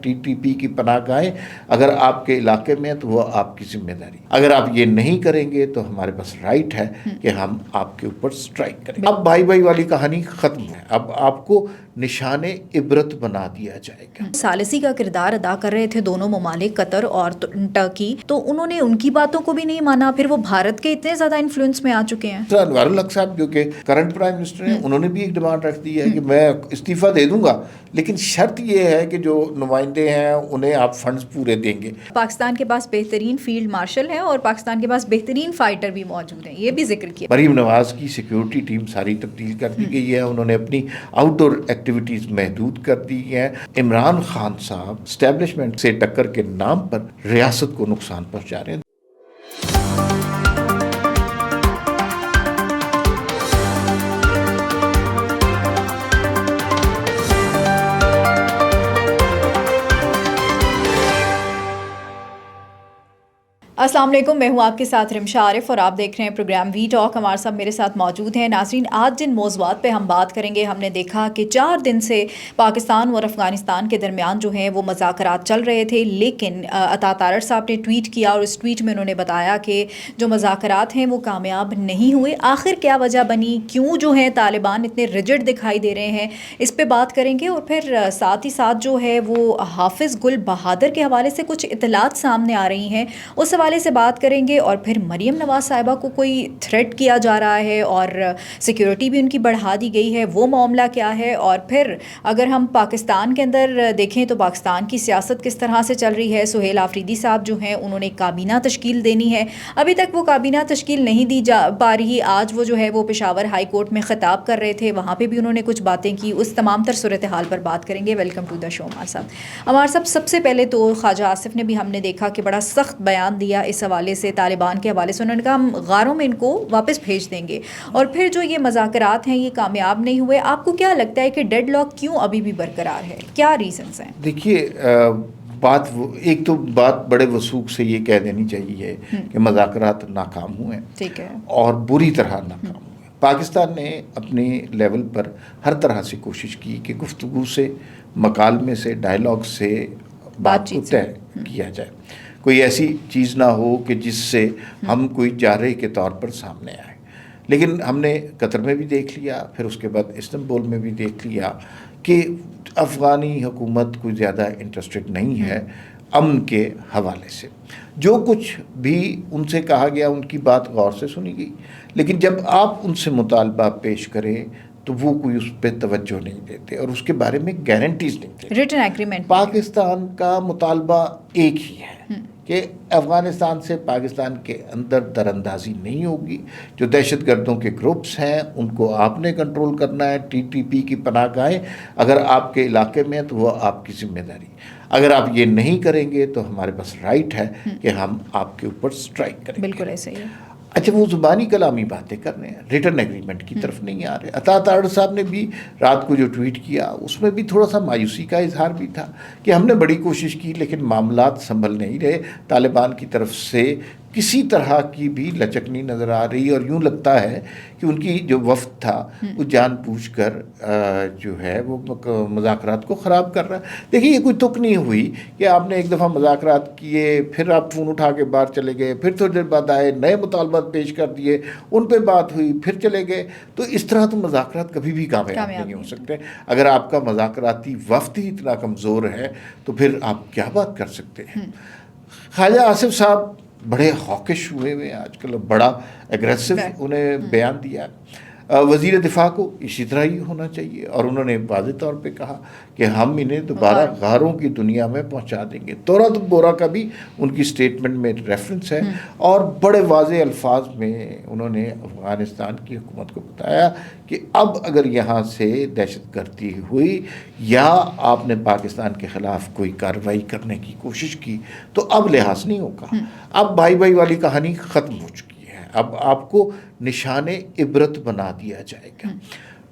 T T P کی پناہ گاہیں اگر آپ کے علاقے میں تو وہ آپ کی ذمہ داری. اگر آپ یہ نہیں کریں گے تو ہمارے پاس رائٹ ہے کہ ہم آپ کے اوپر سٹرائک کریں. اب بھائی بھائی والی کہانی ختم ہے. اب آپ کو نشان عبرت بنا دیا جائے گا. ثالثی کا کردار ادا کر رہے تھے دونوں ممالک قطر اور ٹرکی، تو انہوں نے ان کی باتوں کو بھی نہیں مانا. پھر وہ بھارت کے اتنے زیادہ انفلوئنس میں آ چکے ہیں. انوار الحق صاحب جو کہ کرنٹ پرائم منسٹر ہیں، انہوں نے بھی ایک ڈیمانڈ رکھ دی ہے کہ میں استعفیٰ دے دوں گا، لیکن شرط یہ ہے کہ جو نمائندے ہیں انہیں آپ فنڈز پورے دیں گے. پاکستان کے پاس بہترین فیلڈ مارشل ہیں اور پاکستان کے پاس بہترین فائٹر بھی موجود ہیں، یہ بھی ذکر کیا. مریم نواز کی سیکیورٹی ٹیم ساری تبدیل کر دی گئی ہے. انہوں نے اپنی آؤٹ ڈور ایکٹیویٹیز محدود کر دی ہیں. عمران خان صاحب اسٹیبلشمنٹ سے ٹکر کے نام پر ریاست کو نقصان پہنچا رہے ہیں. السلام علیکم، میں ہوں آپ کے ساتھ رمشا عارف اور آپ دیکھ رہے ہیں پروگرام وی ٹاک. ہمارے ساتھ میرے ساتھ موجود ہیں ناظرین. آج جن موضوعات پہ ہم بات کریں گے، ہم نے دیکھا کہ 4 دن سے پاکستان اور افغانستان کے درمیان جو ہیں وہ مذاکرات چل رہے تھے، لیکن عطا تارڑ صاحب نے ٹویٹ کیا اور اس ٹویٹ میں انہوں نے بتایا کہ جو مذاکرات ہیں وہ کامیاب نہیں ہوئے. آخر کیا وجہ بنی، کیوں جو ہے طالبان اتنے ریجڈ دکھائی دے رہے ہیں، اس پہ بات کریں گے. اور پھر ساتھ ہی ساتھ جو ہے وہ حافظ گل بہادر کے حوالے سے کچھ اطلاعات سامنے آ رہی ہیں، اس حوالے سے بات کریں گے. اور پھر مریم نواز صاحبہ کو کوئی تھریٹ کیا جا رہا ہے اور سیکیورٹی بھی ان کی بڑھا دی گئی ہے، وہ معاملہ کیا ہے. اور پھر اگر ہم پاکستان کے اندر دیکھیں تو پاکستان کی سیاست کس طرح سے چل رہی ہے. سہیل آفریدی صاحب جو ہیں انہوں نے کابینہ تشکیل دینی ہے، ابھی تک وہ کابینہ تشکیل نہیں دی جا پا رہی. آج وہ جو ہے وہ پشاور ہائی کورٹ میں خطاب کر رہے تھے، وہاں پہ بھی انہوں نے کچھ باتیں کی. اس تمام تر صورتحال پر بات کریں گے. ویلکم ٹو دا شو ہمارے صاحب. سب سے پہلے تو خواجہ آصف نے بھی ہم نے دیکھا کہ بڑا سخت بیان دیا اس حوالے سے، طالبان کے حوالے سے. انہوں نے کہا ہم غاروں میں ان کو واپس بھیج دیں گے. اور پھر جو یہ مذاکرات ہیں یہ کامیاب نہیں ہوئے. آپ کو کیا لگتا ہے کہ ڈیڈ لاک کیوں ابھی بھی برقرار ہے، کیا ریزنز ہیں؟ دیکھیے، ایک تو بات بڑے وثوق سے یہ کہہ دینی چاہیے کہ مذاکرات ناکام ہوئے ہیں، ٹھیک ہے، اور بری طرح ناکام ہوئے. پاکستان نے اپنے لیول پر ہر طرح سے کوشش کی کہ گفتگو سے، مکالمے سے، ڈائلاگ سے بات کو طے کیا جائے. کوئی ایسی چیز نہ ہو کہ جس سے ہم کوئی جارحے کے طور پر سامنے آئے. لیکن ہم نے قطر میں بھی دیکھ لیا، پھر اس کے بعد استنبول میں بھی دیکھ لیا کہ افغانی حکومت کوئی زیادہ انٹرسٹڈ نہیں ہے امن کے حوالے سے. جو کچھ بھی ان سے کہا گیا ان کی بات غور سے سنی گئی، لیکن جب آپ ان سے مطالبہ پیش کریں تو وہ کوئی اس پہ توجہ نہیں دیتے اور اس کے بارے میں گارنٹیز نہیں دیتے. ریٹن ایگریمنٹ پاکستان کا مطالبہ ایک ہی ہے کہ افغانستان سے پاکستان کے اندر دراندازی نہیں ہوگی. جو دہشت گردوں کے گروپس ہیں ان کو آپ نے کنٹرول کرنا ہے. ٹی ٹی پی کی پناہ گاہیں اگر آپ کے علاقے میں تو وہ آپ کی ذمہ داری. اگر آپ یہ نہیں کریں گے تو ہمارے پاس رائٹ ہے کہ ہم آپ کے اوپر سٹرائک کریں گے. بالکل ایسے ہی ہے. اچھا، وہ زبانی کلامی باتیں کر رہے ہیں، ریٹرن ایگریمنٹ کی طرف نہیں آ رہے. عطا تارڑ صاحب نے بھی رات کو جو ٹویٹ کیا اس میں بھی تھوڑا سا مایوسی کا اظہار بھی تھا کہ ہم نے بڑی کوشش کی لیکن معاملات سنبھل نہیں رہے. طالبان کی طرف سے کسی طرح کی بھی لچک نہیں نظر آ رہی اور یوں لگتا ہے کہ ان کی جو وفد تھا وہ جان بوجھ کر جو ہے وہ مذاکرات کو خراب کر رہا ہے. دیکھیے، یہ کوئی تک نہیں ہوئی کہ آپ نے ایک دفعہ مذاکرات کیے، پھر آپ فون اٹھا کے باہر چلے گئے، پھر تھوڑی دیر بعد آئے، نئے مطالبات پیش کر دیے، ان پہ بات ہوئی، پھر چلے گئے. تو اس طرح تو مذاکرات کبھی بھی کامیاب نہیں ہو سکتے. اگر آپ کا مذاکراتی وفد ہی اتنا کمزور ہے تو پھر آپ کیا بات کر سکتے ہیں. خواجہ آصف صاحب بڑے ہاکش ہوئے آج کل، بڑا ایگریسو انہیں بیان دیا. وزیر دفاع کو اسی طرح ہی ہونا چاہیے اور انہوں نے واضح طور پہ کہا کہ ہم انہیں دوبارہ غاروں کی دنیا میں پہنچا دیں گے. تورات بورا کا بھی ان کی سٹیٹمنٹ میں ریفرنس ہے اور بڑے واضح الفاظ میں انہوں نے افغانستان کی حکومت کو بتایا کہ اب اگر یہاں سے دہشت گردی ہوئی یا آپ نے پاکستان کے خلاف کوئی کارروائی کرنے کی کوشش کی تو اب لحاظ نہیں ہوگا. اب بھائی بھائی والی کہانی ختم ہو چکی ہے. اب آپ کو نشان عبرت بنا دیا جائے گا.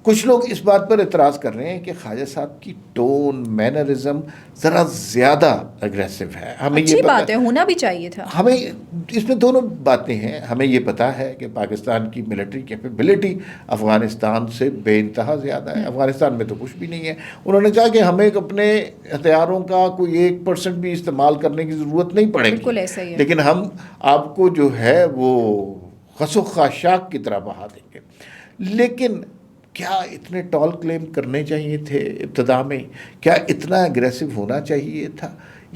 کچھ لوگ اس بات پر اعتراض کر رہے ہیں کہ خواجہ صاحب کی ٹون مینرزم ذرا زیادہ اگریسو ہے. ہمیں اچھی یہ بات ہے, ہونا بھی چاہیے تھا. ہمیں اس میں دونوں باتیں ہیں. ہمیں یہ پتا ہے کہ پاکستان کی ملٹری کیپیبلٹی افغانستان سے بے انتہا زیادہ ہے. افغانستان میں تو کچھ بھی نہیں ہے. انہوں نے کہا کہ ہمیں اپنے ہتھیاروں کا کوئی 1% بھی استعمال کرنے کی ضرورت نہیں پڑے گی. بالکل ایسا ہی ہے. لیکن ہم آپ کو جو ہے وہ خس و خاشاک کی طرح بہا دیں گے. لیکن کیا اتنے ٹال کلیم کرنے چاہیے تھے ابتدا میں؟ کیا اتنا اگریسو ہونا چاہیے تھا؟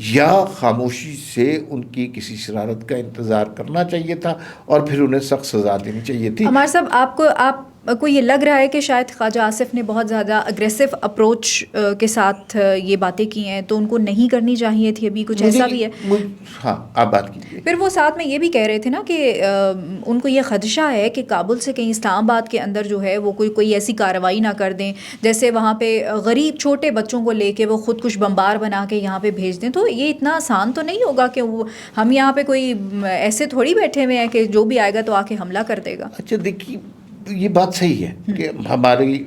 یا خاموشی سے ان کی کسی شرارت کا انتظار کرنا چاہیے تھا اور پھر انہیں سخت سزا دینی چاہیے تھی؟ عمار صاحب, آپ کو یہ لگ رہا ہے کہ شاید خواجہ آصف نے بہت زیادہ اگریسو اپروچ کے ساتھ یہ باتیں کی ہیں, تو ان کو نہیں کرنی چاہیے تھی ابھی, کچھ ایسا بھی ہے؟ ہاں, آپ بات کیجیے. پھر وہ ساتھ میں یہ بھی کہہ رہے تھے نا کہ ان کو یہ خدشہ ہے کہ کابل سے کہیں اسلام آباد کے اندر جو ہے وہ کوئی ایسی کارروائی نہ کر دیں جیسے وہاں پہ غریب چھوٹے بچوں کو لے کے وہ خود کش بمبار بنا کے یہاں پہ بھیج دیں. تو یہ اتنا آسان تو نہیں ہوگا کہ وہ ہم یہاں پہ کوئی ایسے تھوڑی بیٹھے ہوئے ہیں کہ جو بھی آئے گا تو آ کے حملہ کر دے گا. اچھا دیکھیے, یہ بات صحیح ہے کہ ہماری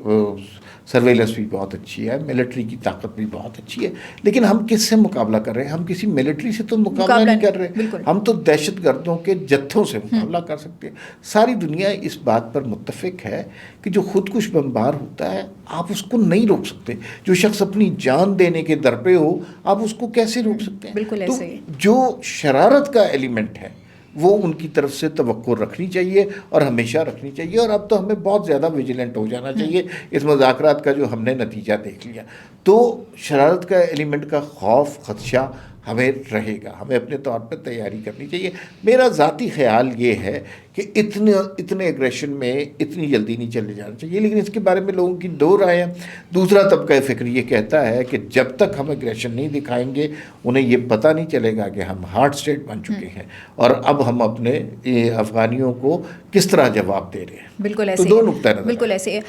سرویلنس بھی بہت اچھی ہے, ملٹری کی طاقت بھی بہت اچھی ہے, لیکن ہم کس سے مقابلہ کر رہے ہیں؟ ہم کسی ملٹری سے تو مقابلہ نہیں کر رہے. ہم تو دہشت گردوں کے جتھوں سے مقابلہ کر سکتے ہیں. ساری دنیا اس بات پر متفق ہے کہ جو خود کش بمبار ہوتا ہے آپ اس کو نہیں روک سکتے. جو شخص اپنی جان دینے کے در پہ ہو آپ اس کو کیسے روک سکتے ہیں؟ بالکل ایسے ہی. جو شرارت کا ایلیمنٹ ہے وہ ان کی طرف سے توقع رکھنی چاہیے اور ہمیشہ رکھنی چاہیے. اور اب تو ہمیں بہت زیادہ ویجیلنٹ ہو جانا چاہیے. اس مذاکرات کا جو ہم نے نتیجہ دیکھ لیا تو شرارت کا ایلیمنٹ کا خوف خدشہ ہمیں رہے گا. ہمیں اپنے طور پہ تیاری کرنی چاہیے. میرا ذاتی خیال یہ ہے کہ اتنے اگریشن میں اتنی جلدی نہیں چلے جانا چاہیے, لیکن اس کے بارے میں لوگوں کی دو رائے ہیں. دوسرا طبقہ فکر یہ کہتا ہے کہ جب تک ہم اگریشن نہیں دکھائیں گے انہیں یہ پتہ نہیں چلے گا کہ ہم ہارڈ اسٹیٹ بن چکے ہیں اور اب ہم اپنے افغانیوں کو کس طرح جواب دے رہے ہیں. بالکل ایسے تو دو نقطہ نظر بالکل ایسے ہے.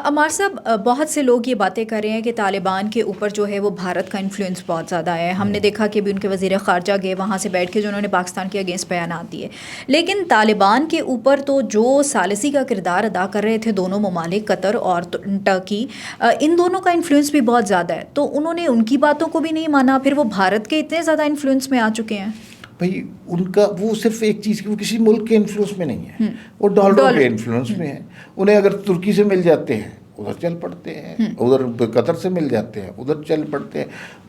عمار صاحب, بہت سے لوگ یہ باتیں کر رہے ہیں کہ طالبان کے اوپر جو ہے وہ بھارت کا انفلوئنس بہت زیادہ ہے. ہم نے دیکھا کہ ان کے وزیر خارجہ گئے وہاں سے بیٹھ کے جو انہوں نے پاکستان کے اگینسٹ بیانات دیے, لیکن طالبان کے اوپر تو جو ثالثی کا کردار ادا کر رہے تھے دونوں ممالک قطر اور ٹرکی, ان دونوں کا انفلوئنس بھی بہت زیادہ ہے. تو انہوں نے ان کی باتوں کو بھی نہیں مانا, پھر وہ بھارت کے اتنے زیادہ انفلوئنس میں آ چکے ہیں. بھائی ان کا وہ صرف ایک چیز کی, وہ کسی ملک کے انفلوئنس میں نہیں ہے, وہ ڈالروں کے انفلوئنس میں ہے. انہیں اگر ترکی سے مل جاتے ہیں ادھر چل پڑتے ہیں, ادھر قطر سے مل جاتے ہیں ادھر چل پڑتے ہیں.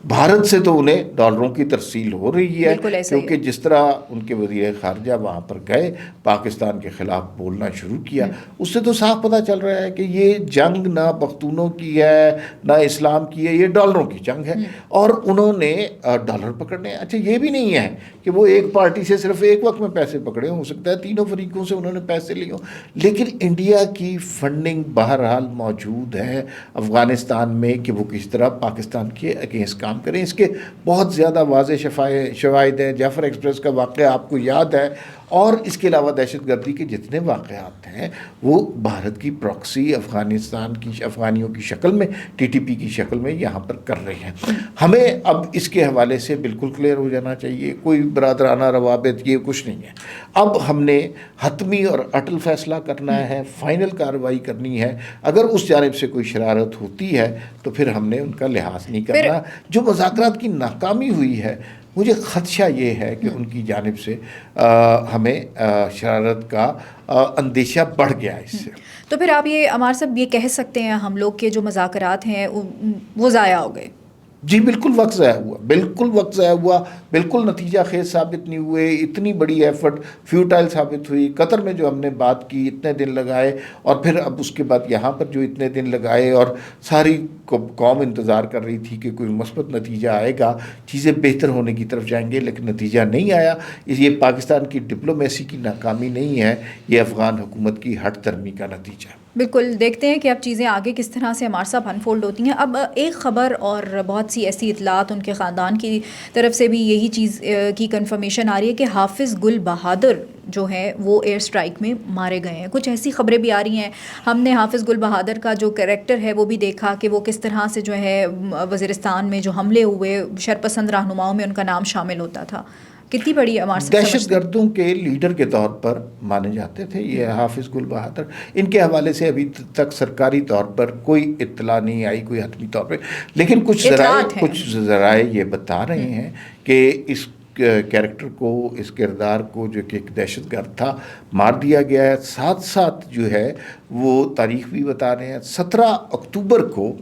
بھارت سے تو انہیں ڈالروں کی ترسیل ہو رہی ہے, کیونکہ جس طرح ان کے وزیر خارجہ وہاں پر گئے پاکستان کے خلاف بولنا شروع کیا, اس سے تو صاف پتہ چل رہا ہے کہ یہ جنگ نہ پختونوں کی ہے نہ اسلام کی ہے, یہ ڈالروں کی جنگ ہے اور انہوں نے ڈالر پکڑنے. اچھا یہ بھی نہیں ہے کہ وہ ایک پارٹی سے صرف ایک وقت میں پیسے پکڑے, ہو سکتا ہے تینوں فریقوں سے انہوں نے پیسے لیے ہوں, لیکن انڈیا کی فنڈنگ بہرحال موجود ہے افغانستان میں کہ وہ کس طرح پاکستان کے اگینسٹ کام کریں. اس کے بہت زیادہ واضح شواہد ہیں. جعفر ایکسپریس کا واقعہ آپ کو یاد ہے, اور اس کے علاوہ دہشت گردی کے جتنے واقعات ہیں وہ بھارت کی پراکسی افغانستان کی افغانیوں کی شکل میں ٹی ٹی پی کی شکل میں یہاں پر کر رہے ہیں. ہمیں اب اس کے حوالے سے بالکل کلیئر ہو جانا چاہیے, کوئی برادرانہ روابط یہ کچھ نہیں ہے. اب ہم نے حتمی اور اٹل فیصلہ کرنا ہے, فائنل کارروائی کرنی ہے. اگر اس جانب سے کوئی شرارت ہوتی ہے تو پھر ہم نے ان کا لحاظ نہیں کرنا. جو مذاکرات کی ناکامی ہوئی ہے مجھے خدشہ یہ ہے کہ ان کی جانب سے ہمیں شرارت کا اندیشہ بڑھ گیا اس سے. تو پھر آپ یہ عمار صاحب یہ کہہ سکتے ہیں ہم لوگ کے جو مذاکرات ہیں وہ ضائع ہو گئے؟ جی بالکل وقت ضائع ہوا, بالکل وقت ضائع ہوا, بالکل نتیجہ خیز ثابت نہیں ہوئے. اتنی بڑی ایفرٹ فیوٹائل ثابت ہوئی. قطر میں جو ہم نے بات کی اتنے دن لگائے, اور پھر اب اس کے بعد یہاں پر جو اتنے دن لگائے, اور ساری قوم انتظار کر رہی تھی کہ کوئی مثبت نتیجہ آئے گا, چیزیں بہتر ہونے کی طرف جائیں گے, لیکن نتیجہ نہیں آیا. یہ پاکستان کی ڈپلومیسی کی ناکامی نہیں ہے, یہ افغان حکومت کی ہٹ درمی کا نتیجہ ہے. بالکل, دیکھتے ہیں کہ اب چیزیں آگے کس طرح سے عمار صاحب انفولڈ ہوتی ہیں. اب ایک خبر اور بہت سی ایسی اطلاعات ان کے خاندان کی طرف سے بھی یہی چیز کی کنفرمیشن آ رہی ہے کہ حافظ گل بہادر جو ہیں وہ ایئر اسٹرائک میں مارے گئے ہیں. کچھ ایسی خبریں بھی آ رہی ہیں. ہم نے حافظ گل بہادر کا جو کریکٹر ہے وہ بھی دیکھا کہ وہ کس طرح سے جو ہے وزیرستان میں جو حملے ہوئے شرپسند رہنماؤں میں ان کا نام شامل ہوتا تھا. کتنی بڑی ہمارے دہشت گردوں کے لیڈر کے طور پر مانے جاتے تھے یہ حافظ گل بہادر. ان کے حوالے سے ابھی تک سرکاری طور پر کوئی اطلاع نہیں آئی, کوئی حتمی طور پہ, لیکن کچھ ذرائع یہ بتا رہے ہیں کہ اس کیریکٹر کو, اس کردار کو جو کہ ایک دہشت گرد تھا, مار دیا گیا ہے. ساتھ ساتھ جو ہے وہ تاریخ بھی بتا رہے ہیں 17 اکتوبر کو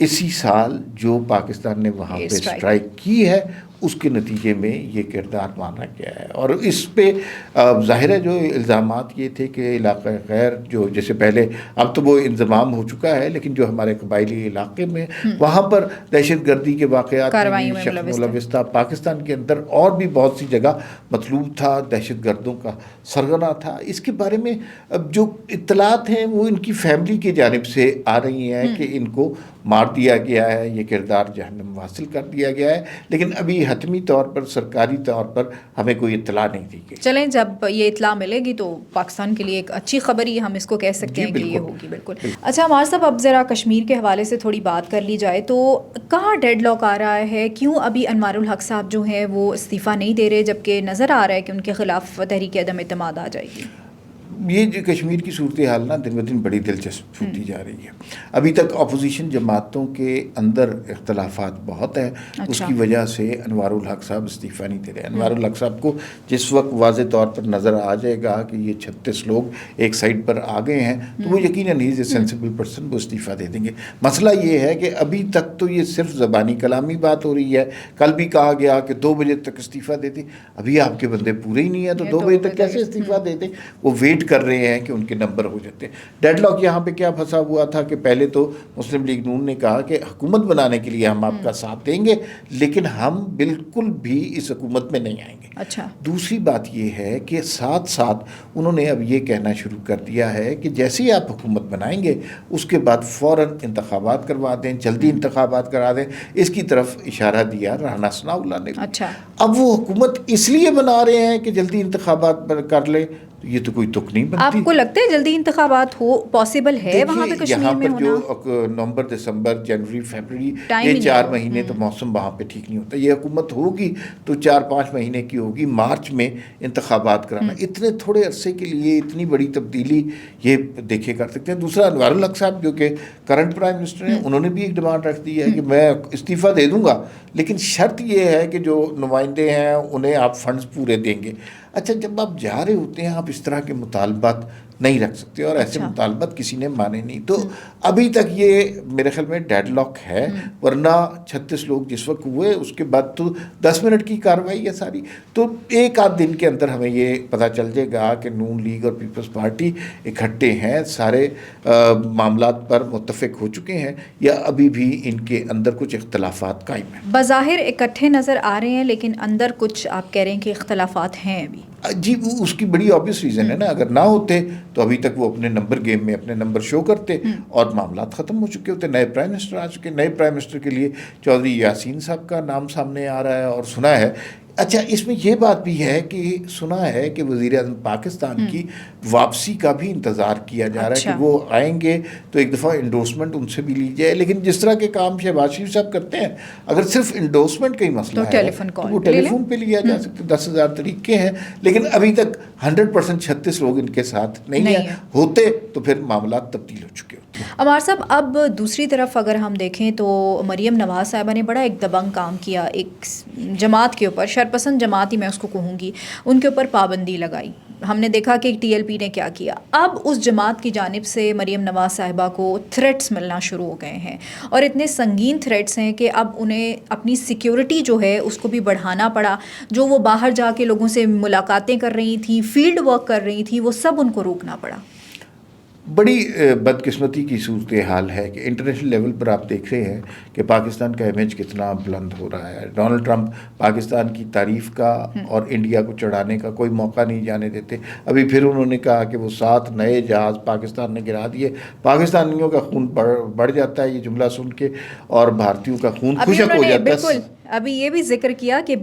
اسی سال جو پاکستان نے وہاں پہ اسٹرائک کی ہے اس کے نتیجے میں یہ کردار مانا گیا ہے. اور اس پہ ظاہر ہے جو الزامات یہ تھے کہ علاقہ خیر جو جیسے پہلے, اب تو وہ انضمام ہو چکا ہے, لیکن جو ہمارے قبائلی علاقے میں وہاں پر دہشت گردی کے واقعات ملوث تھا. پاکستان کے اندر اور بھی بہت سی جگہ مطلوب تھا, دہشت گردوں کا سرغنہ تھا. اس کے بارے میں اب جو اطلاعات ہیں وہ ان کی فیملی کی جانب سے آ رہی ہیں کہ ان کو مار دیا گیا ہے, یہ کردار جہنم حاصل کر دیا گیا ہے, لیکن ابھی حتمی طور پر سرکاری طور پر ہمیں کوئی اطلاع نہیں دی گئی. چلیں جب یہ اطلاع ملے گی تو پاکستان کے لیے ایک اچھی خبر ہی ہم اس کو کہہ سکتے ہیں کہ یہ ہوگی. بالکل. اچھا ہمارے صاحب, اب ذرا کشمیر کے حوالے سے تھوڑی بات کر لی جائے تو کہاں ڈیڈ لاک آ رہا ہے, کیوں ابھی انوار الحق صاحب جو ہیں وہ استعفیٰ نہیں دے رہے, جبکہ نظر آ رہا ہے کہ ان کے خلاف تحریک عدم اعتماد آ جائے گی. یہ جو کشمیر کی صورتحال نا دن بدن بڑی دلچسپ ہوتی جا رہی ہے. ابھی تک اپوزیشن جماعتوں کے اندر اختلافات بہت ہیں. اس کی وجہ سے انوار الحق صاحب استعفیٰ نہیں دے رہے. انوار الحق صاحب کو جس وقت واضح طور پر نظر آ جائے گا کہ یہ 36 لوگ ایک سائڈ پر آ گئے ہیں تو وہ یقیناً ہی اے سینسیبل پرسن وہ استعفیٰ دے دیں گے. مسئلہ یہ ہے کہ ابھی تک تو یہ صرف زبانی کلامی بات ہو رہی ہے. کل بھی کہا گیا کہ 2 بجے تک استعفیٰ دے دیں. ابھی آپ کے بندے پورے ہی نہیں ہیں تو 2 بجے تک کیسے استعفیٰ دے دیں. وہ ویٹ کر رہے ہیں کہ ان کے نمبر ہو جاتے ہیں. ڈیڈ لاک یہاں پہ کیا پھنسا ہوا تھا کہ پہلے تو مسلم لیگ نون نے کہا کہ حکومت بنانے کے لیے ہم آپ کا ساتھ دیں گے, لیکن ہم بالکل بھی اس حکومت میں نہیں آئیں گے. اچھا. دوسری بات یہ ہے کہ ساتھ ساتھ انہوں نے اب یہ کہنا شروع کر دیا ہے کہ جیسے ہی آپ حکومت بنائیں گے اس کے بعد فوراً انتخابات کروا دیں, جلدی انتخابات کرا دیں. اس کی طرف اشارہ دیا رانا ثناءاللہ نے. اچھا. اب وہ حکومت اس لیے بنا رہے ہیں کہ جلدی انتخابات کر لے, یہ تو کوئی تک نہیں بنتی. آپ کو لگتا ہے جلدی انتخابات ہو پاسبل ہے وہاں پہ کشمیر میں ہونا؟ یہاں پر جو نومبر دسمبر جنوری فیبرری یہ 4 مہینے تو موسم وہاں پہ ٹھیک نہیں ہوتا. یہ حکومت ہوگی تو 4-5 مہینے کی ہوگی, مارچ میں انتخابات کرانا. اتنے تھوڑے عرصے کے لیے اتنی بڑی تبدیلی یہ دیکھے کر سکتے ہیں. دوسرا انوار الحق صاحب جو کہ کرنٹ پرائم منسٹر ہیں, انہوں نے بھی ایک ڈیمانڈ رکھ دی ہے کہ میں استعفیٰ دے دوں گا لیکن شرط یہ ہے کہ جو نمائندے ہیں انہیں آپ فنڈز پورے دیں گے. اچھا, جب آپ جا رہے ہوتے ہیں آپ اس طرح کے مطالبات نہیں رکھ سکتے, اور ایسے مطالبات کسی نے مانے نہیں. تو ابھی تک یہ میرے خیال میں ڈیڈ لاک ہے, ورنہ 36 لوگ جس وقت ہوئے اس کے بعد تو 10 منٹ کی کارروائی ہے ساری. تو 1-8 دن کے اندر ہمیں یہ پتہ چل جائے گا کہ نون لیگ اور پیپلز پارٹی اکٹھے ہیں, سارے معاملات پر متفق ہو چکے ہیں, یا ابھی بھی ان کے اندر کچھ اختلافات قائم ہیں. بظاہر اکٹھے نظر آ رہے ہیں لیکن اندر کچھ آپ کہہ رہے ہیں کہ اختلافات ہیں ابھی. جی, اس کی بڑی آبویس ریزن ہے نا, اگر نہ ہوتے تو ابھی تک وہ اپنے نمبر گیم میں اپنے نمبر شو کرتے اور معاملات ختم ہو چکے ہوتے. نئے پرائم منسٹر آ چکے. نئے پرائم منسٹر کے لیے چودھری یاسین صاحب کا نام سامنے آ رہا ہے اور سنا ہے. اچھا, اس میں یہ بات بھی ہے کہ سنا ہے کہ وزیر اعظم پاکستان کی واپسی کا بھی انتظار کیا جا رہا ہے کہ وہ آئیں گے تو ایک دفعہ انڈورسمنٹ ان سے بھی لی جائے. لیکن جس طرح کے کام شہباز شریف صاحب کرتے ہیں, اگر صرف انڈورسمنٹ کا ہی مسئلہ ہے تو وہ ٹیلی فون پہ لیا جا سکتا. 10,000 طریقے ہیں, لیکن ابھی تک 100% 36 لوگ ان کے ساتھ نہیں ہیں. ہوتے تو پھر معاملات تبدیل ہو چکے ہوتے. عمار صاحب, اب دوسری طرف اگر ہم دیکھیں تو مریم نواز صاحبہ نے بڑا ایک دبنگ کام کیا ایک جماعت کے اوپر, شرپسند جماعت ہی میں اس کو کہوں گی, ان کے اوپر پابندی لگائی. ہم نے دیکھا کہ ٹی ایل پی نے کیا کیا. اب اس جماعت کی جانب سے مریم نواز صاحبہ کو تھریٹس ملنا شروع ہو گئے ہیں, اور اتنے سنگین تھریٹس ہیں کہ اب انہیں اپنی سیکیورٹی جو ہے اس کو بھی بڑھانا پڑا. جو وہ باہر جا کے لوگوں سے ملاقاتیں کر رہی تھیں, فیلڈ ورک کر رہی تھیں, وہ سب ان کو روکنا پڑا. بڑی بدقسمتی کی صورتحال ہے کہ انٹرنیشنل لیول پر آپ دیکھ رہے ہیں کہ پاکستان کا امیج کتنا بلند ہو رہا ہے. ڈونلڈ ٹرمپ پاکستان کی تعریف کا اور انڈیا کو چڑھانے کا کوئی موقع نہیں جانے دیتے. ابھی پھر انہوں نے کہا کہ وہ 7 نئے جہاز پاکستان نے گرا دیے. پاکستانیوں کا خون بڑھ جاتا ہے یہ جملہ سن کے, اور بھارتیوں کا خون خشک ہو جاتا ہے. ابھی یہ بھی ذکر کیا کہ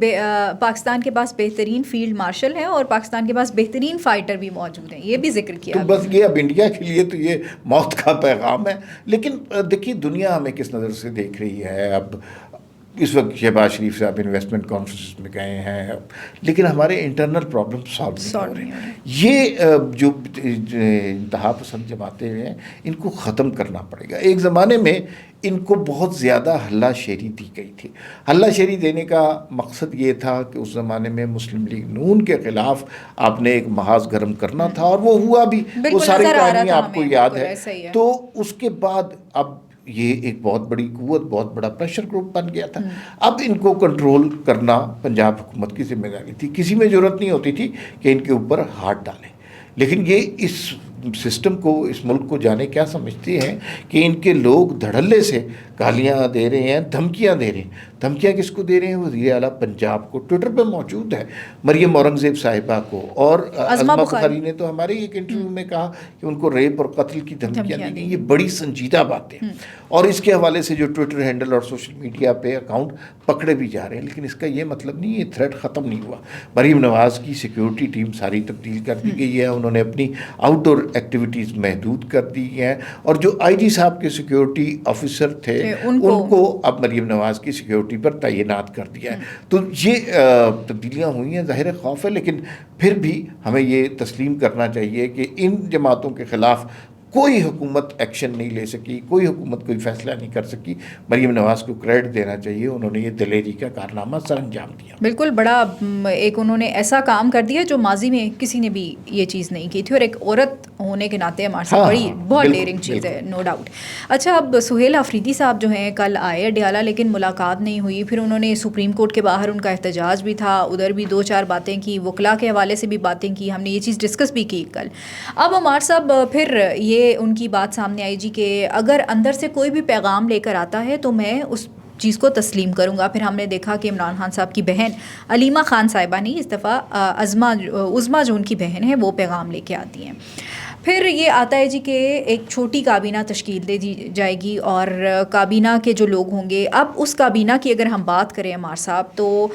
پاکستان کے پاس بہترین فیلڈ مارشل ہیں اور پاکستان کے پاس بہترین فائٹر بھی موجود ہیں, یہ بھی ذکر کیا. تو بس یہ اب انڈیا کے لیے تو یہ موت کا پیغام ہے. لیکن دیکھیے دنیا ہمیں کس نظر سے دیکھ رہی ہے. اب اس وقت شہباز شریف صاحب انویسٹمنٹ کانفرنس میں گئے ہیں، لیکن ہمارے انٹرنل پرابلم سالو نہیں ہو رہے. یہ جو انتہا پسند جماعتیں ہیں ان کو ختم کرنا پڑے گا. ایک زمانے میں ان کو بہت زیادہ ہلہ شیری دی گئی تھی. ہلہ شیری دینے کا مقصد یہ تھا کہ اس زمانے میں مسلم لیگ نون کے خلاف آپ نے ایک محاذ گرم کرنا تھا، اور وہ ہوا بھی. وہ ساری کہانی آپ کو یاد ہے. تو اس کے بعد اب یہ ایک بہت بڑی قوت، بہت بڑا پریشر گروپ بن گیا تھا. اب ان کو کنٹرول کرنا پنجاب حکومت کی ذمہ داری تھی. کسی میں ضرورت نہیں ہوتی تھی کہ ان کے اوپر ہاتھ ڈالیں، لیکن یہ اس سسٹم کو، اس ملک کو جانے کیا سمجھتے ہیں کہ ان کے لوگ دھڑلے سے گالیاں دے رہے ہیں، دھمکیاں دے رہے ہیں. دھمکیاں کس کو دے رہے ہیں؟ وزیر اعلیٰ پنجاب کو. ٹویٹر پہ موجود ہے مریم اورنگزیب صاحبہ کو، اور عظمہ بخاری نے تو ہمارے ایک انٹرویو میں کہا کہ ان کو ریپ اور قتل کی دھمکیاں دی گئی. یہ بڑی سنجیدہ باتیں، اور اس کے حوالے سے جو ٹویٹر ہینڈل اور سوشل میڈیا پہ اکاؤنٹ پکڑے بھی جا رہے ہیں. لیکن اس کا یہ مطلب نہیں، یہ تھریٹ ختم نہیں ہوا. مریم نواز کی سیکیورٹی ٹیم ساری تبدیل کر دی گئی ہے. انہوں نے اپنی آؤٹ ڈور ایکٹیویٹیز محدود کر دی ہیں، اور جو آئی جی صاحب کے سیکیورٹی آفیسر تھے ان کو اب مریم نواز کی سیکیورٹی پر تعینات کر دیا ہے. تو یہ تبدیلیاں ہوئی ہیں. ظاہر خوف ہے، لیکن پھر بھی ہمیں یہ تسلیم کرنا چاہیے کہ ان جماعتوں کے خلاف کوئی حکومت ایکشن نہیں لے سکی، کوئی حکومت کوئی فیصلہ نہیں کر سکی. مریم نواز کو کریڈٹ دینا چاہیے، انہوں نے یہ دلیری کا کارنامہ سر انجام دیا. بالکل، بڑا ایک انہوں نے ایسا کام کر دیا جو ماضی میں کسی نے بھی یہ چیز نہیں کی تھی، اور ایک عورت ہونے کے ناطے ہمارے ساتھ بڑی بہت ڈیئرنگ چیز ہے، نو ڈاؤٹ. اچھا، اب سہیل آفریدی صاحب جو ہیں کل آئے اڈیالہ، لیکن ملاقات نہیں ہوئی. پھر انہوں نے سپریم کورٹ کے باہر ان کا احتجاج بھی تھا، ادھر بھی 2-4 باتیں کی، وکلا کے حوالے سے بھی باتیں کی. ہم نے یہ چیز ڈسکس بھی کی کل. اب عمار صاحب پھر یہ ان کی بات سامنے آئی جی کہ اگر اندر سے کوئی بھی پیغام لے کر آتا ہے تو میں اس چیز کو تسلیم کروں گا. پھر ہم نے دیکھا کہ عمران خان صاحب کی بہن علیمہ خان صاحبہ نہیں، اس دفعہ عظمہ جو ان کی بہن ہے وہ پیغام لے کے آتی ہیں. پھر یہ آتا ہے جی کہ ایک چھوٹی کابینہ تشکیل دے دی جائے گی، اور کابینہ کے جو لوگ ہوں گے، اب اس کابینہ کی اگر ہم بات کریں عمار صاحب تو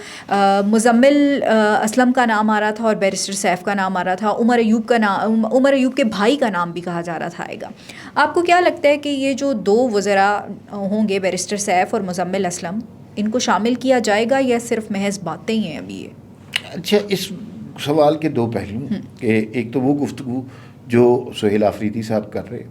مزمل اسلم کا نام آ رہا تھا، اور بیرسٹر سیف کا نام آ رہا تھا، عمر ایوب کے بھائی کا نام بھی کہا جا رہا تھا آئے گا. آپ کو کیا لگتا ہے کہ یہ جو 2 وزراء ہوں گے، بیرسٹر سیف اور مزمل اسلم، ان کو شامل کیا جائے گا یا صرف محض باتیں ہی ہیں ابھی یہ؟ اچھا، اس سوال کے 2 پہلو کہ ایک تو وہ گفتگو جو سہیل آفریدی صاحب کر رہے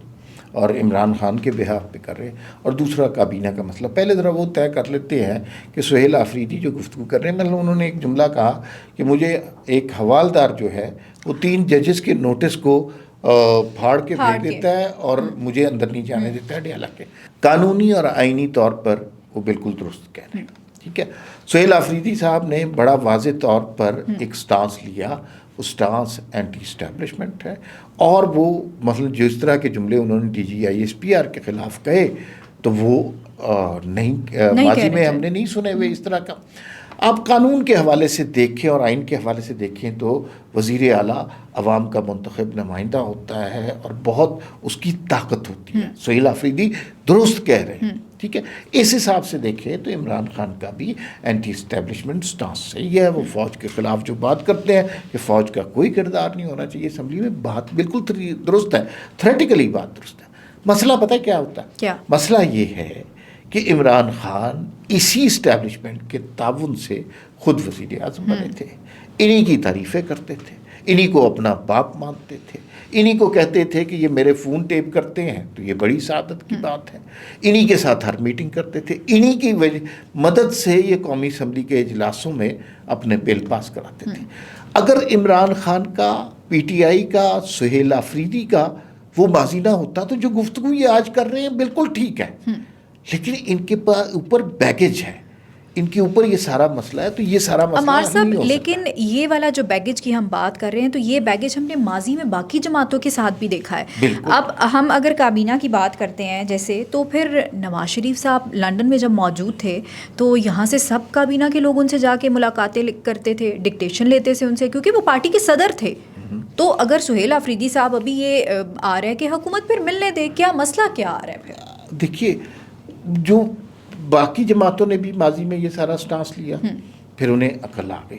اور عمران خان کے بہاف پہ کر رہے، اور دوسرا کابینہ کا مسئلہ. پہلے ذرا وہ طے کر لیتے ہیں کہ سہیل آفریدی جو گفتگو کر رہے ہیں، مطلب انہوں نے ایک جملہ کہا کہ مجھے ایک حوالدار جو ہے وہ 3 ججز کے نوٹس کو پھاڑ کے پھینک دیتا ہے اور مجھے اندر نہیں جانے دیتا ہے اڈیالہ کے. قانونی اور آئینی طور پر وہ بالکل درست کہہ رہے ہیں. ٹھیک ہے، سہیل آفریدی صاحب نے بڑا واضح طور پر ایک سٹانس لیا. وہ سٹانس اینٹی اسٹیبلشمنٹ ہے، اور وہ مثلا جو اس طرح کے جملے انہوں نے DGI/SPR کے خلاف کہے تو وہ نہیں ماضی میں ہم نے نہیں سنے ہوئے اس طرح کا. آپ قانون کے حوالے سے دیکھیں اور آئین کے حوالے سے دیکھیں تو وزیر اعلیٰ عوام کا منتخب نمائندہ ہوتا ہے اور بہت اس کی طاقت ہوتی ہے. سہیل آفریدی درست کہہ رہے ہیں. ٹھیک ہے، اس حساب سے دیکھیں تو عمران خان کا بھی اینٹی اسٹیبلشمنٹ سٹانس صحیح ہے. وہ فوج کے خلاف جو بات کرتے ہیں کہ فوج کا کوئی کردار نہیں ہونا چاہیے اسمبلی میں، بات بالکل درست ہے، تھریٹیکلی بات درست ہے. مسئلہ پتہ ہے کیا ہوتا ہے؟ کیا مسئلہ یہ ہے کہ عمران خان اسی اسٹیبلشمنٹ کے تعاون سے خود وزیر اعظم بنے تھے. انہی کی تعریفیں کرتے تھے، انہی کو اپنا باپ مانتے تھے، انہی کو کہتے تھے کہ یہ میرے فون ٹیپ کرتے ہیں تو یہ بڑی سعادت کی بات ہے. انہی کے ساتھ ہر میٹنگ کرتے تھے، انہی کی مدد سے یہ قومی اسمبلی کے اجلاسوں میں اپنے بل پاس کراتے تھے. اگر عمران خان کا، PTI کا، سہیل آفریدی کا وہ ماضی نہ ہوتا تو جو گفتگو یہ آج کر رہے ہیں بالکل ٹھیک ہے، لیکن ان کے اوپر بیگیج ہے، ان کے اوپر یہ سارا مسئلہ ہے. تو یہ سارا مسئلہ عمار صاحب، لیکن یہ والا جو بیگیج کی ہم بات کر رہے ہیں تو یہ بیگیج ہم نے ماضی میں باقی جماعتوں کے ساتھ بھی دیکھا ہے. اب ہم اگر کابینہ کی بات کرتے ہیں جیسے، تو پھر نواز شریف صاحب لنڈن میں جب موجود تھے تو یہاں سے سب کابینہ کے لوگ ان سے جا کے ملاقاتیں کرتے تھے، ڈکٹیشن لیتے تھے ان سے، کیونکہ وہ پارٹی کے صدر تھے. تو اگر سہیل آفریدی صاحب ابھی یہ آ رہا ہے کہ حکومت پھر ملنے دے، کیا مسئلہ کیا آ رہا ہے پھر؟ دیکھیے، جو باقی جماعتوں نے بھی ماضی میں یہ سارا سٹانس لیا، پھر انہیں عقل آ گئی.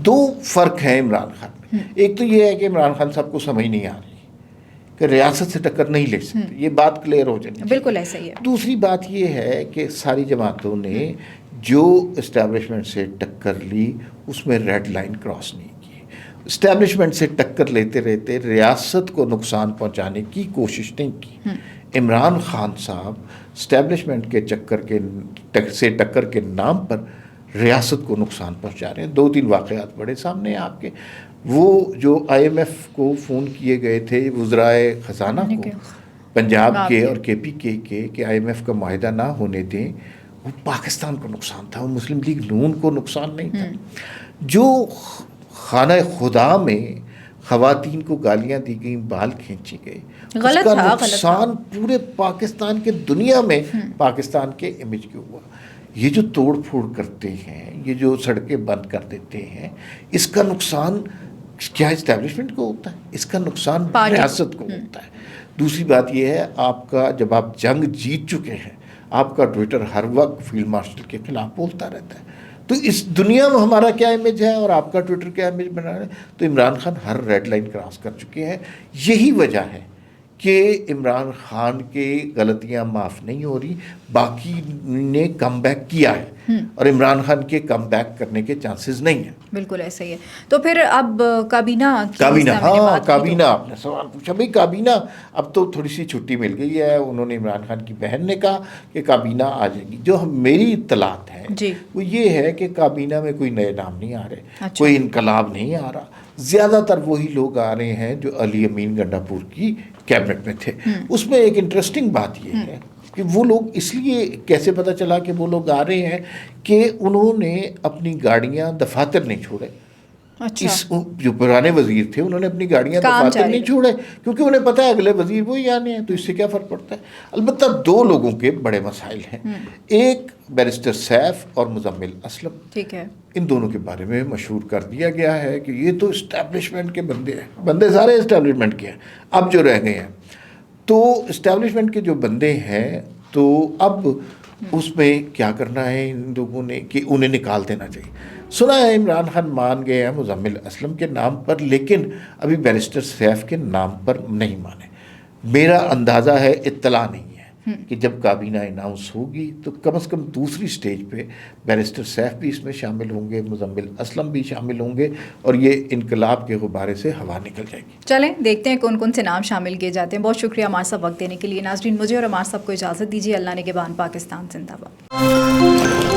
2 فرق ہیں عمران خان میں. ایک تو یہ ہے کہ عمران خان صاحب کو سمجھ نہیں آ رہی کہ ریاست سے ٹکر نہیں لے سکتے. یہ بات کلیئر ہو جانی. بالکل ایسا ہی ہے. دوسری بات یہ ہے کہ ساری جماعتوں نے جو اسٹیبلشمنٹ سے ٹکر لی اس میں ریڈ لائن کراس نہیں کی. اسٹیبلشمنٹ سے ٹکر لیتے رہتے ریاست کو نقصان پہنچانے کی کوشش نہیں کی. عمران خان صاحب اسٹیبلشمنٹ کے سے ٹکر کے نام پر ریاست کو نقصان پہنچا رہے ہیں. 2-3 واقعات بڑے سامنے ہیں آپ کے. وہ جو آئی ایم ایف کو فون کیے گئے تھے وزرائے خزانہ کو پنجاب کے اور کے پی کے کہ آئی ایم ایف کا معاہدہ نہ ہونے دیں، وہ پاکستان کو نقصان تھا، وہ مسلم لیگ نون کو نقصان نہیں تھا. جو خانہ خدا میں خواتین کو گالیاں دی گئیں، بال کھینچی گئے، اس کا نقصان پورے پاکستان کے دنیا میں پاکستان کے امیج کے ہوا. یہ جو توڑ پھوڑ کرتے ہیں، یہ جو سڑکیں بند کر دیتے ہیں، اس کا نقصان کیا اسٹیبلشمنٹ کو ہوتا ہے؟ اس کا نقصان ریاست کو ہوتا ہے. دوسری بات یہ ہے، آپ کا جب آپ جنگ جیت چکے ہیں، آپ کا ٹویٹر ہر وقت فیلڈ مارشل کے خلاف بولتا رہتا ہے. تو اس دنیا میں ہمارا کیا امیج ہے اور آپ کا ٹویٹر کیا امیج بنا رہا ہے؟ تو عمران خان ہر ریڈ لائن کراس کر چکے ہیں. یہی وجہ ہے کہ عمران خان کے غلطیاں معاف نہیں ہو رہی. باقی نے کم بیک کیا ہے اور عمران خان کے کم بیک کرنے کے چانسز نہیں ہیں. بالکل ایسا ہی ہے. تو پھر اب کابینہ کابینہ آپ نے سوال پوچھا. بھائی کابینہ اب تو تھوڑی سی چھٹی مل گئی ہے. انہوں نے عمران خان کی بہن نے کہا کہ کابینہ آ جائے گی. جو میری اطلاعات ہے وہ یہ ہے کہ کابینہ میں کوئی نئے نام نہیں آ رہے، کوئی انقلاب نہیں آ رہا. زیادہ تر وہی لوگ آ رہے ہیں جو علی امین گنڈا پور کی کیبنٹ میں تھے. اس میں ایک انٹرسٹنگ بات یہ ہے کہ وہ لوگ اس لیے کیسے پتہ چلا کہ وہ لوگ آ رہے ہیں کہ انہوں نے اپنی گاڑیاں دفاتر نہیں چھوڑے. اس جو پرانے وزیر تھے انہوں نے اپنی گاڑیاں دفاتر نہیں چھوڑے کیونکہ انہیں پتہ ہے اگلے وزیر وہی آنے ہیں، تو اس سے کیا فرق پڑتا ہے. البتہ 2 لوگوں کے بڑے مسائل ہیں. ایک بیرسٹر سیف اور مزمل اسلم. ٹھیک ہے. ان دونوں کے بارے میں مشہور کر دیا گیا ہے کہ یہ تو اسٹیبلشمنٹ کے بندے ہیں. بندے سارے اسٹیبلشمنٹ کے ہیں. اب جو رہ گئے ہیں تو اسٹیبلشمنٹ کے جو بندے ہیں تو اب اس میں کیا کرنا ہے ان لوگوں نے کہ انہیں نکال دینا چاہیے. سنا ہے عمران خان مان گئے ہیں مزمل اسلم کے نام پر، لیکن ابھی بیرسٹر سیف کے نام پر نہیں مانے. میرا اندازہ ہے، اطلاع نہیں ہے کہ جب کابینہ اناؤنس ہوگی تو کم از کم دوسری سٹیج پہ بیرسٹر سیف بھی اس میں شامل ہوں گے، مزمل اسلم بھی شامل ہوں گے، اور یہ انقلاب کے غبارے سے ہوا نکل جائے گی. چلیں دیکھتے ہیں کون کون سے نام شامل کیے جاتے ہیں. بہت شکریہ ہمارے ساتھ وقت دینے کے لیے. ناظرین، مجھے اور ہمارے سب کو اجازت دیجیے. اللہ نے کے بان پاکستان زندہ باد.